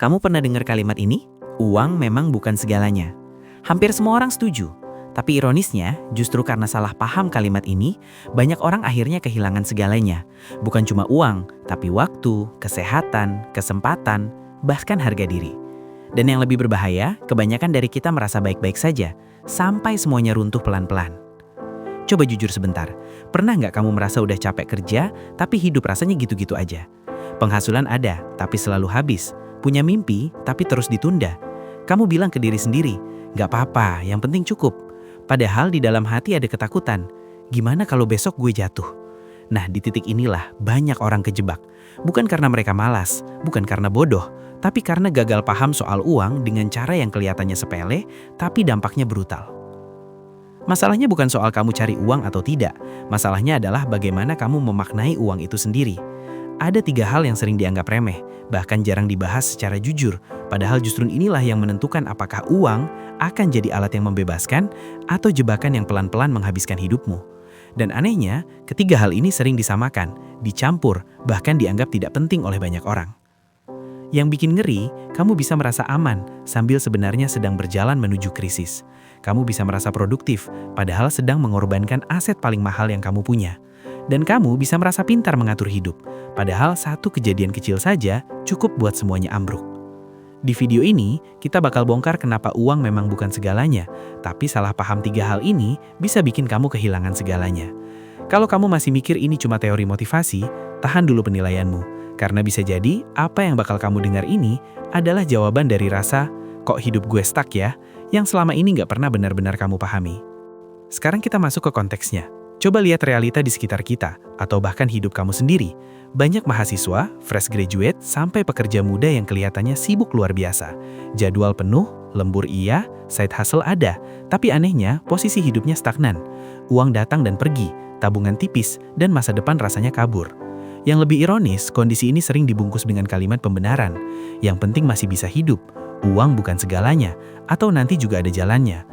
Kamu pernah dengar kalimat ini? Uang memang bukan segalanya. Hampir semua orang setuju. Tapi ironisnya, justru karena salah paham kalimat ini, banyak orang akhirnya kehilangan segalanya. Bukan cuma uang, tapi waktu, kesehatan, kesempatan, bahkan harga diri. Dan yang lebih berbahaya, kebanyakan dari kita merasa baik-baik saja, sampai semuanya runtuh pelan-pelan. Coba jujur sebentar, pernah nggak kamu merasa udah capek kerja, tapi hidup rasanya gitu-gitu aja? Penghasilan ada, tapi selalu habis. Punya mimpi, tapi terus ditunda. Kamu bilang ke diri sendiri, nggak apa-apa, yang penting cukup. Padahal di dalam hati ada ketakutan, gimana kalau besok gue jatuh? Nah, di titik inilah banyak orang kejebak. Bukan karena mereka malas, bukan karena bodoh, tapi karena gagal paham soal uang dengan cara yang kelihatannya sepele, tapi dampaknya brutal. Masalahnya bukan soal kamu cari uang atau tidak, masalahnya adalah bagaimana kamu memaknai uang itu sendiri. Ada 3 hal yang sering dianggap remeh, bahkan jarang dibahas secara jujur, padahal justru inilah yang menentukan apakah uang akan jadi alat yang membebaskan atau jebakan yang pelan-pelan menghabiskan hidupmu. Dan anehnya, ketiga hal ini sering disamakan, dicampur, bahkan dianggap tidak penting oleh banyak orang. Yang bikin ngeri, kamu bisa merasa aman sambil sebenarnya sedang berjalan menuju krisis. Kamu bisa merasa produktif, padahal sedang mengorbankan aset paling mahal yang kamu punya. Dan kamu bisa merasa pintar mengatur hidup, padahal satu kejadian kecil saja cukup buat semuanya ambruk. Di video ini, kita bakal bongkar kenapa uang memang bukan segalanya, tapi salah paham 3 hal ini bisa bikin kamu kehilangan segalanya. Kalau kamu masih mikir ini cuma teori motivasi, tahan dulu penilaianmu, karena bisa jadi apa yang bakal kamu dengar ini adalah jawaban dari rasa, kok hidup gue stuck ya, yang selama ini nggak pernah benar-benar kamu pahami. Sekarang kita masuk ke konteksnya. Coba lihat realita di sekitar kita, atau bahkan hidup kamu sendiri. Banyak mahasiswa, fresh graduate, sampai pekerja muda yang kelihatannya sibuk luar biasa. Jadwal penuh, lembur iya, side hustle ada, tapi anehnya posisi hidupnya stagnan. Uang datang dan pergi, tabungan tipis, dan masa depan rasanya kabur. Yang lebih ironis, kondisi ini sering dibungkus dengan kalimat pembenaran. Yang penting masih bisa hidup, uang bukan segalanya, atau nanti juga ada jalannya.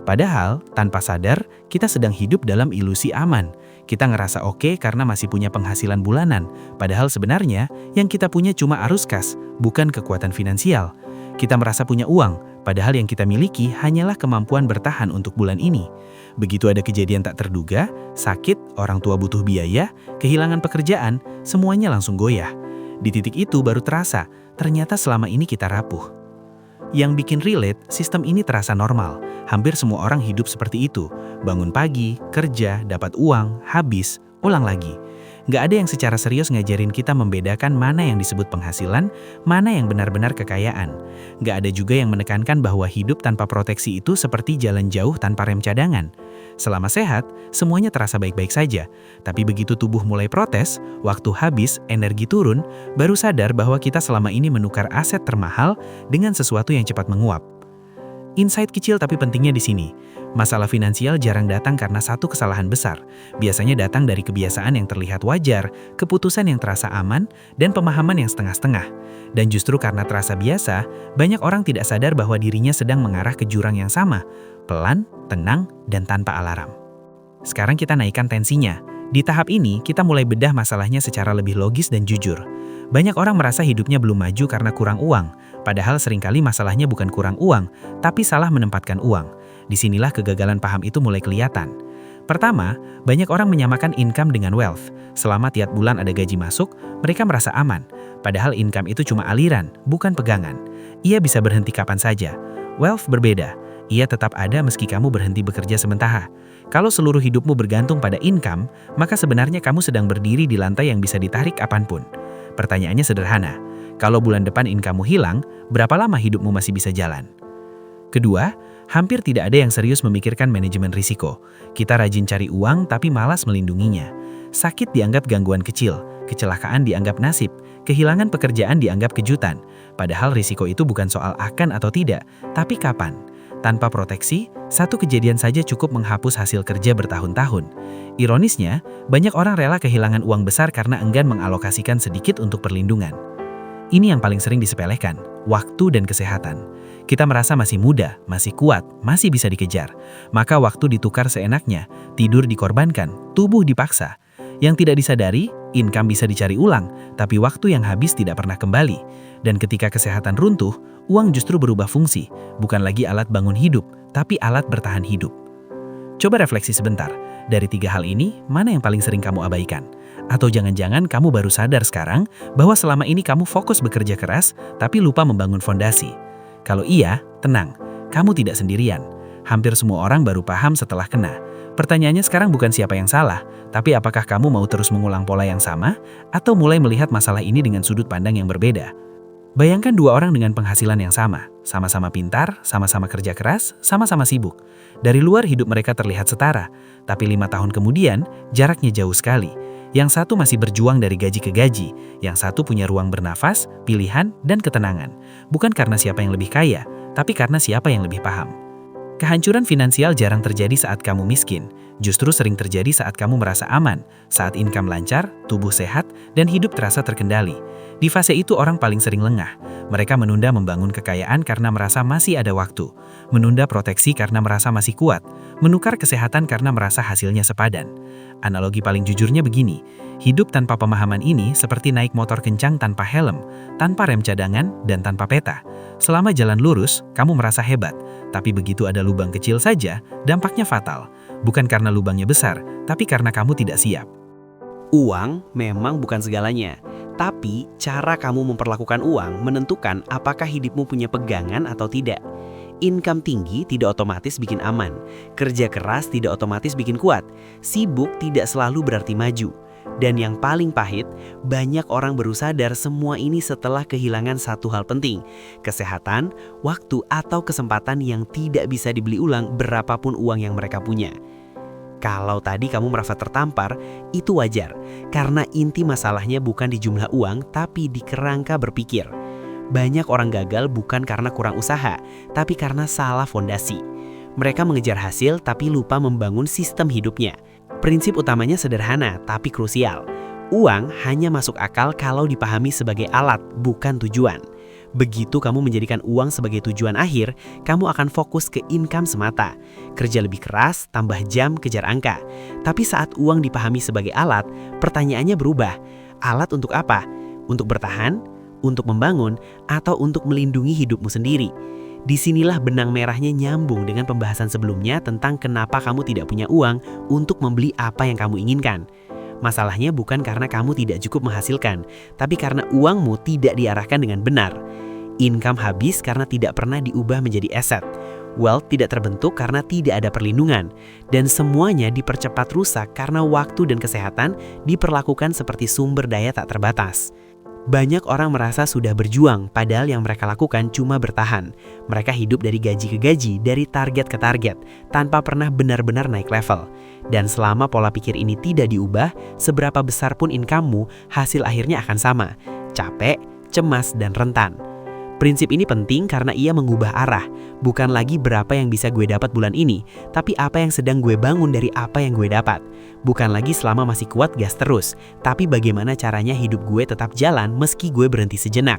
Padahal, tanpa sadar, kita sedang hidup dalam ilusi aman. Kita ngerasa oke karena masih punya penghasilan bulanan. Padahal sebenarnya, yang kita punya cuma arus kas, bukan kekuatan finansial. Kita merasa punya uang, padahal yang kita miliki hanyalah kemampuan bertahan untuk bulan ini. Begitu ada kejadian tak terduga, sakit, orang tua butuh biaya, kehilangan pekerjaan, semuanya langsung goyah. Di titik itu baru terasa, ternyata selama ini kita rapuh. Yang bikin relate, sistem ini terasa normal. Hampir semua orang hidup seperti itu. Bangun pagi, kerja, dapat uang, habis, ulang lagi. Nggak ada yang secara serius ngajarin kita membedakan mana yang disebut penghasilan, mana yang benar-benar kekayaan. Nggak ada juga yang menekankan bahwa hidup tanpa proteksi itu seperti jalan jauh tanpa rem cadangan. Selama sehat, semuanya terasa baik-baik saja. Tapi begitu tubuh mulai protes, waktu habis, energi turun, baru sadar bahwa kita selama ini menukar aset termahal dengan sesuatu yang cepat menguap. Insight kecil tapi pentingnya di sini. Masalah finansial jarang datang karena satu kesalahan besar. Biasanya datang dari kebiasaan yang terlihat wajar, keputusan yang terasa aman, dan pemahaman yang setengah-setengah. Dan justru karena terasa biasa, banyak orang tidak sadar bahwa dirinya sedang mengarah ke jurang yang sama. Pelan, tenang, dan tanpa alarm. Sekarang kita naikkan tensinya. Di tahap ini, kita mulai bedah masalahnya secara lebih logis dan jujur. Banyak orang merasa hidupnya belum maju karena kurang uang, padahal seringkali masalahnya bukan kurang uang, tapi salah menempatkan uang. Disinilah kegagalan paham itu mulai kelihatan. Pertama, banyak orang menyamakan income dengan wealth. Selama tiap bulan ada gaji masuk, mereka merasa aman. Padahal income itu cuma aliran, bukan pegangan. Ia bisa berhenti kapan saja. Wealth berbeda. Ia tetap ada meski kamu berhenti bekerja sementara. Kalau seluruh hidupmu bergantung pada income, maka sebenarnya kamu sedang berdiri di lantai yang bisa ditarik kapanpun. Pertanyaannya sederhana, kalau bulan depan income-mu hilang, berapa lama hidupmu masih bisa jalan? Kedua, hampir tidak ada yang serius memikirkan manajemen risiko. Kita rajin cari uang tapi malas melindunginya. Sakit dianggap gangguan kecil, kecelakaan dianggap nasib, kehilangan pekerjaan dianggap kejutan. Padahal risiko itu bukan soal akan atau tidak, tapi kapan. Tanpa proteksi, satu kejadian saja cukup menghapus hasil kerja bertahun-tahun. Ironisnya, banyak orang rela kehilangan uang besar karena enggan mengalokasikan sedikit untuk perlindungan. Ini yang paling sering disepelekan, waktu dan kesehatan. Kita merasa masih muda, masih kuat, masih bisa dikejar. Maka waktu ditukar seenaknya, tidur dikorbankan, tubuh dipaksa. Yang tidak disadari, income bisa dicari ulang, tapi waktu yang habis tidak pernah kembali. Dan ketika kesehatan runtuh, uang justru berubah fungsi, bukan lagi alat bangun hidup, tapi alat bertahan hidup. Coba refleksi sebentar, dari 3 hal ini, mana yang paling sering kamu abaikan? Atau jangan-jangan kamu baru sadar sekarang bahwa selama ini kamu fokus bekerja keras, tapi lupa membangun fondasi. Kalau iya, tenang, kamu tidak sendirian. Hampir semua orang baru paham setelah kena. Pertanyaannya sekarang bukan siapa yang salah, tapi apakah kamu mau terus mengulang pola yang sama, atau mulai melihat masalah ini dengan sudut pandang yang berbeda? Bayangkan 2 orang dengan penghasilan yang sama-sama pintar, sama-sama kerja keras, sama-sama sibuk. Dari luar hidup mereka terlihat setara, tapi 5 tahun kemudian, jaraknya jauh sekali. Yang satu masih berjuang dari gaji ke gaji, yang satu punya ruang bernafas, pilihan, dan ketenangan. Bukan karena siapa yang lebih kaya, tapi karena siapa yang lebih paham. Kehancuran finansial jarang terjadi saat kamu miskin, justru sering terjadi saat kamu merasa aman, saat income lancar, tubuh sehat, dan hidup terasa terkendali. Di fase itu orang paling sering lengah. Mereka menunda membangun kekayaan karena merasa masih ada waktu, menunda proteksi karena merasa masih kuat, menukar kesehatan karena merasa hasilnya sepadan. Analogi paling jujurnya begini, hidup tanpa pemahaman ini seperti naik motor kencang tanpa helm, tanpa rem cadangan, dan tanpa peta. Selama jalan lurus, kamu merasa hebat, tapi begitu ada lubang kecil saja, dampaknya fatal. Bukan karena lubangnya besar, tapi karena kamu tidak siap. Uang memang bukan segalanya, tapi cara kamu memperlakukan uang menentukan apakah hidupmu punya pegangan atau tidak. Income tinggi tidak otomatis bikin aman, kerja keras tidak otomatis bikin kuat, sibuk tidak selalu berarti maju. Dan yang paling pahit, banyak orang baru sadar semua ini setelah kehilangan satu hal penting, kesehatan, waktu, atau kesempatan yang tidak bisa dibeli ulang berapapun uang yang mereka punya. Kalau tadi kamu merasa tertampar, itu wajar, karena inti masalahnya bukan di jumlah uang, tapi di kerangka berpikir. Banyak orang gagal bukan karena kurang usaha, tapi karena salah fondasi. Mereka mengejar hasil tapi lupa membangun sistem hidupnya. Prinsip utamanya sederhana tapi krusial. Uang hanya masuk akal kalau dipahami sebagai alat, bukan tujuan. Begitu kamu menjadikan uang sebagai tujuan akhir, kamu akan fokus ke income semata. Kerja lebih keras, tambah jam, kejar angka. Tapi saat uang dipahami sebagai alat, pertanyaannya berubah. Alat untuk apa? Untuk bertahan? Untuk membangun? Atau untuk melindungi hidupmu sendiri? Disinilah benang merahnya nyambung dengan pembahasan sebelumnya tentang kenapa kamu tidak punya uang untuk membeli apa yang kamu inginkan. Masalahnya bukan karena kamu tidak cukup menghasilkan, tapi karena uangmu tidak diarahkan dengan benar. Income habis karena tidak pernah diubah menjadi aset. Wealth tidak terbentuk karena tidak ada perlindungan. Dan semuanya dipercepat rusak karena waktu dan kesehatan diperlakukan seperti sumber daya tak terbatas. Banyak orang merasa sudah berjuang, padahal yang mereka lakukan cuma bertahan. Mereka hidup dari gaji ke gaji, dari target ke target, tanpa pernah benar-benar naik level. Dan selama pola pikir ini tidak diubah, seberapa besar pun income-mu, hasil akhirnya akan sama. Capek, cemas, dan rentan. Prinsip ini penting karena ia mengubah arah. Bukan lagi berapa yang bisa gue dapat bulan ini, tapi apa yang sedang gue bangun dari apa yang gue dapat. Bukan lagi selama masih kuat gas terus, tapi bagaimana caranya hidup gue tetap jalan meski gue berhenti sejenak.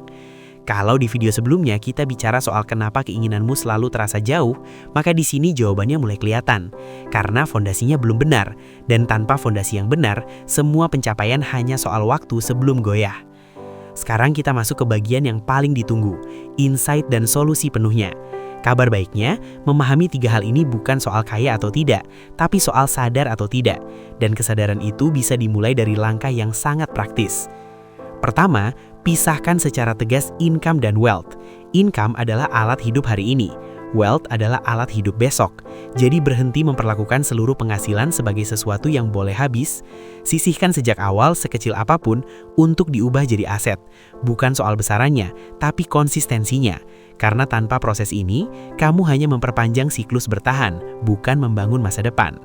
Kalau di video sebelumnya kita bicara soal kenapa keinginanmu selalu terasa jauh, maka di sini jawabannya mulai kelihatan. Karena fondasinya belum benar, dan tanpa fondasi yang benar, semua pencapaian hanya soal waktu sebelum goyah. Sekarang kita masuk ke bagian yang paling ditunggu, insight dan solusi penuhnya. Kabar baiknya, memahami 3 hal ini bukan soal kaya atau tidak, tapi soal sadar atau tidak. Dan kesadaran itu bisa dimulai dari langkah yang sangat praktis. Pertama, pisahkan secara tegas income dan wealth. Income adalah alat hidup hari ini. Wealth adalah alat hidup besok. Jadi berhenti memperlakukan seluruh penghasilan sebagai sesuatu yang boleh habis. Sisihkan sejak awal sekecil apapun untuk diubah jadi aset. Bukan soal besarannya, tapi konsistensinya. Karena tanpa proses ini, kamu hanya memperpanjang siklus bertahan, bukan membangun masa depan.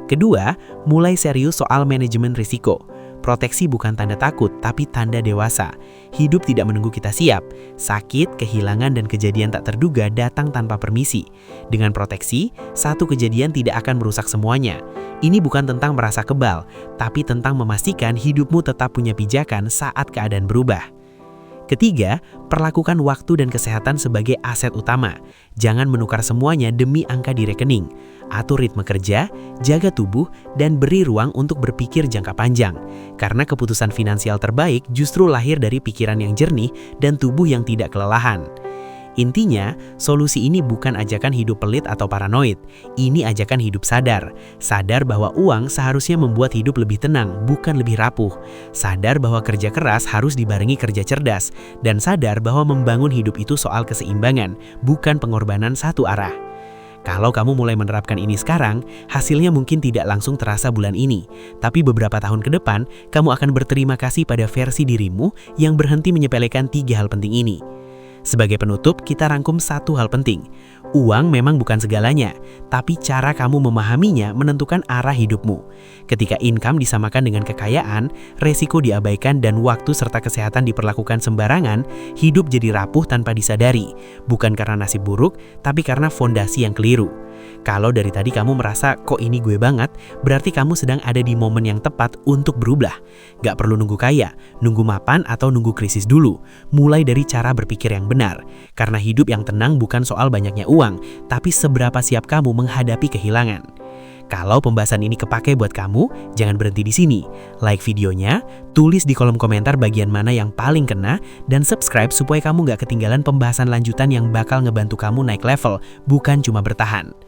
Kedua, mulai serius soal manajemen risiko. Proteksi bukan tanda takut, tapi tanda dewasa. Hidup tidak menunggu kita siap. Sakit, kehilangan, dan kejadian tak terduga datang tanpa permisi. Dengan proteksi, satu kejadian tidak akan merusak semuanya. Ini bukan tentang merasa kebal, tapi tentang memastikan hidupmu tetap punya pijakan saat keadaan berubah. Ketiga, perlakukan waktu dan kesehatan sebagai aset utama. Jangan menukar semuanya demi angka di rekening. Atur ritme kerja, jaga tubuh, dan beri ruang untuk berpikir jangka panjang. Karena keputusan finansial terbaik justru lahir dari pikiran yang jernih dan tubuh yang tidak kelelahan. Intinya, solusi ini bukan ajakan hidup pelit atau paranoid. Ini ajakan hidup sadar. Sadar bahwa uang seharusnya membuat hidup lebih tenang, bukan lebih rapuh. Sadar bahwa kerja keras harus dibarengi kerja cerdas. Dan sadar bahwa membangun hidup itu soal keseimbangan, bukan pengorbanan satu arah. Kalau kamu mulai menerapkan ini sekarang, hasilnya mungkin tidak langsung terasa bulan ini. Tapi beberapa tahun ke depan, kamu akan berterima kasih pada versi dirimu yang berhenti menyepelekan 3 hal penting ini. Sebagai penutup, kita rangkum satu hal penting. Uang memang bukan segalanya, tapi cara kamu memahaminya menentukan arah hidupmu. Ketika income disamakan dengan kekayaan, resiko diabaikan dan waktu serta kesehatan diperlakukan sembarangan, hidup jadi rapuh tanpa disadari. Bukan karena nasib buruk, tapi karena fondasi yang keliru. Kalau dari tadi kamu merasa, kok ini gue banget, berarti kamu sedang ada di momen yang tepat untuk berubah. Gak perlu nunggu kaya, nunggu mapan atau nunggu krisis dulu. Mulai dari cara berpikir yang benar. Karena hidup yang tenang bukan soal banyaknya uang, tapi seberapa siap kamu menghadapi kehilangan. Kalau pembahasan ini kepake buat kamu, jangan berhenti di sini. Like videonya, tulis di kolom komentar bagian mana yang paling kena, dan subscribe supaya kamu gak ketinggalan pembahasan lanjutan yang bakal ngebantu kamu naik level, bukan cuma bertahan.